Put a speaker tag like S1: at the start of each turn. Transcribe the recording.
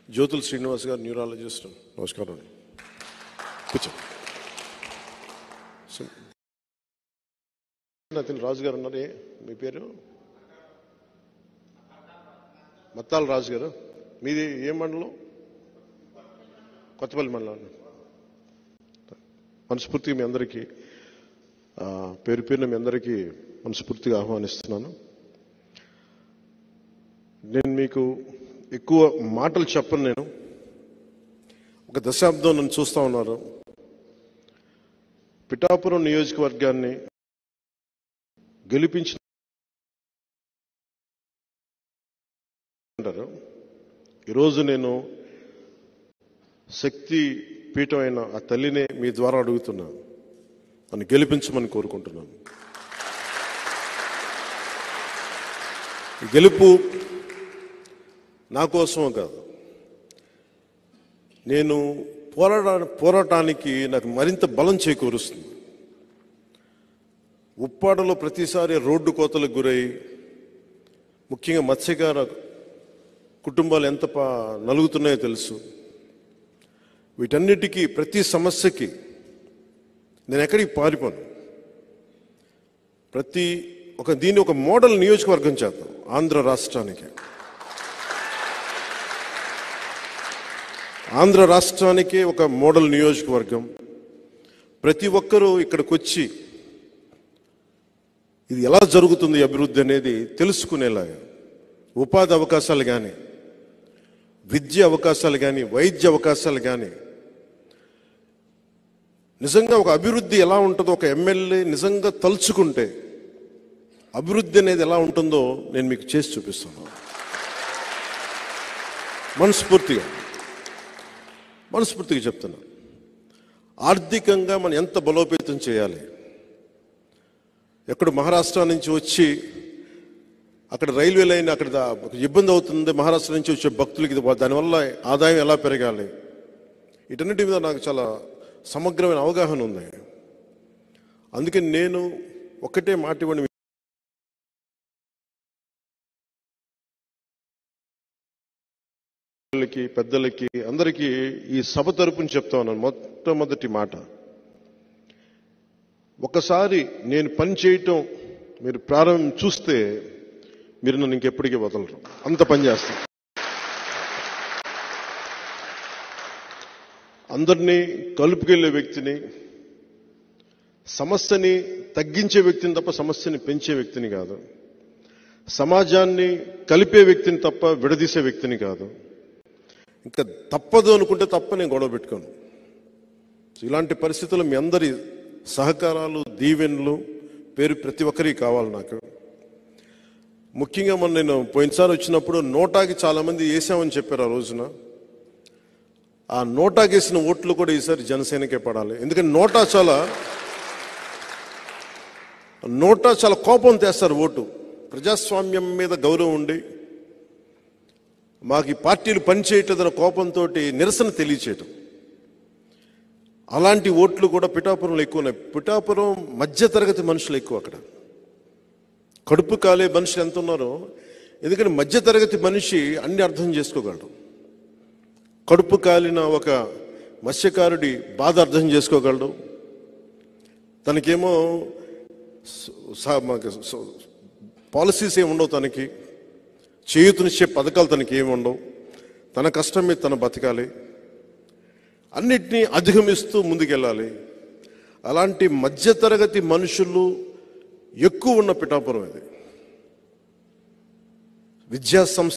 S1: జ్యోతుల్ శ్రీనివాస్ గారు, న్యూరాలజిస్ట్. నమస్కారం అండి. కూర్చోండి. అతను రాజు గారు ఉన్నారు. మీ పేరు? మత్తాల రాజు గారు. మీది ఏ మండలం? కొత్తపల్లి మండలం. మనస్ఫూర్తిగా మీ అందరికీ పేరు పేరున మీ అందరికీ మనస్ఫూర్తిగా ఆహ్వానిస్తున్నాను. నేను మీకు ఎక్కువ మాటలు చెప్పను. నేను ఒక దశాబ్దం నన్ను చూస్తూ ఉన్నారు. పిఠాపురం నియోజకవర్గాన్ని గెలిపించిన అంటారు. ఈరోజు నేను శక్తి పీఠమైన ఆ తల్లినే మీ ద్వారా అడుగుతున్నాను, నన్ను గెలిపించమని కోరుకుంటున్నాను. గెలుపు నా కోసమో కాదు, నేను పోరాటానికి నాకు మరింత బలం చేకూరుస్తుంది. ఉప్పాడలో ప్రతిసారి రోడ్డు కోతలకు గురై, ముఖ్యంగా మత్స్యకార కుటుంబాలు ఎంత నలుగుతున్నాయో తెలుసు. వీటన్నిటికీ, ప్రతి సమస్యకి నేను ఎక్కడికి పారిపోను. దీన్ని ఒక మోడల్ నియోజకవర్గం చేద్దాం ఆంధ్ర రాష్ట్రానికి. ఆంధ్ర రాష్ట్రానికే ఒక మోడల్ నియోజకవర్గం. ప్రతి ఒక్కరూ ఇక్కడికి వచ్చి ఇది ఎలా జరుగుతుంది అభివృద్ధి అనేది తెలుసుకునేలాగా, ఉపాధి అవకాశాలు కానీ, విద్య అవకాశాలు కానీ, వైద్య అవకాశాలు కానీ, నిజంగా ఒక అభివృద్ధి ఎలా ఉంటుందో ఒక ఎమ్మెల్యే నిజంగా తలుచుకుంటే అభివృద్ధి అనేది ఎలా ఉంటుందో నేను మీకు చేసి చూపిస్తాను. మనస్ఫూర్తిగా చెప్తున్నా. ఆర్థికంగా మనం ఎంత బలోపేతం చేయాలి. ఎక్కడ మహారాష్ట్ర నుంచి వచ్చి అక్కడ రైల్వే లైన్ అక్కడ ఇబ్బంది అవుతుంది, మహారాష్ట్ర నుంచి వచ్చే భక్తులకి దానివల్ల ఆదాయం ఎలా పెరగాలి, వీటన్నిటి మీద నాకు చాలా సమగ్రమైన అవగాహన ఉంది. అందుకని నేను ఒకటే మాట ఇవ్వండి, పెద్దలకి అందరికీ ఈ సభ తరపున చెప్తా ఉన్నాను. మొట్టమొదటి మాట, ఒకసారి నేను పని చేయటం మీరు ప్రారంభం చూస్తే మీరు నన్ను ఇంకెప్పటికీ వదలరు, అంత పని చేస్తాను. అందరినీ కలుపుకెళ్లే వ్యక్తిని, సమస్యని తగ్గించే వ్యక్తిని తప్ప సమస్యని పెంచే వ్యక్తిని కాదు. సమాజాన్ని కలిపే వ్యక్తిని తప్ప విడదీసే వ్యక్తిని కాదు. ఇంకా తప్పదు అనుకుంటే తప్ప నేను గొడవ పెట్టుకోను. ఇలాంటి పరిస్థితుల్లో మీ అందరి సహకారాలు, దీవెనలు ప్రతి ఒక్కరికి కావాలి నాకు. ముఖ్యంగా నేను పోయినసారి వచ్చినప్పుడు నోటాకి చాలామంది వేసామని చెప్పారు. ఆ రోజున ఆ నోటాకి వేసిన ఓట్లు కూడా ఈసారి జనసేనకే పడాలి. ఎందుకంటే నోటా చాలా కోపం తెస్తారు ఓటు. ప్రజాస్వామ్యం మీద గౌరవం ఉండి మాకు ఈ పార్టీలు పనిచేయట్లేదన్న కోపంతో నిరసన తెలియచేయటం, అలాంటి ఓట్లు కూడా పిఠాపురంలో ఎక్కువ ఉన్నాయి. పిఠాపురం మధ్యతరగతి మనుషులు ఎక్కువ. అక్కడ కడుపు కాలే మనుషులు ఎంత ఉన్నారో, ఎందుకంటే మధ్యతరగతి మనిషి అన్ని అర్థం చేసుకోగలడు. కడుపు కాలిన ఒక మత్స్యకారుడి బాధ అర్థం చేసుకోగలడు. తనకేమో పాలసీస్ ఏమి ఉండవు, తనకి చేయూతనిచ్చే పథకాలు తనకి ఏమి ఉండవు. తన కష్టం మీద తన బతకాలి, అన్నిటినీ అధిగమిస్తూ ముందుకెళ్ళాలి. అలాంటి మధ్యతరగతి మనుషులు ఎక్కువ ఉన్న పిఠాపురం ఇది. విద్యా సంస్థ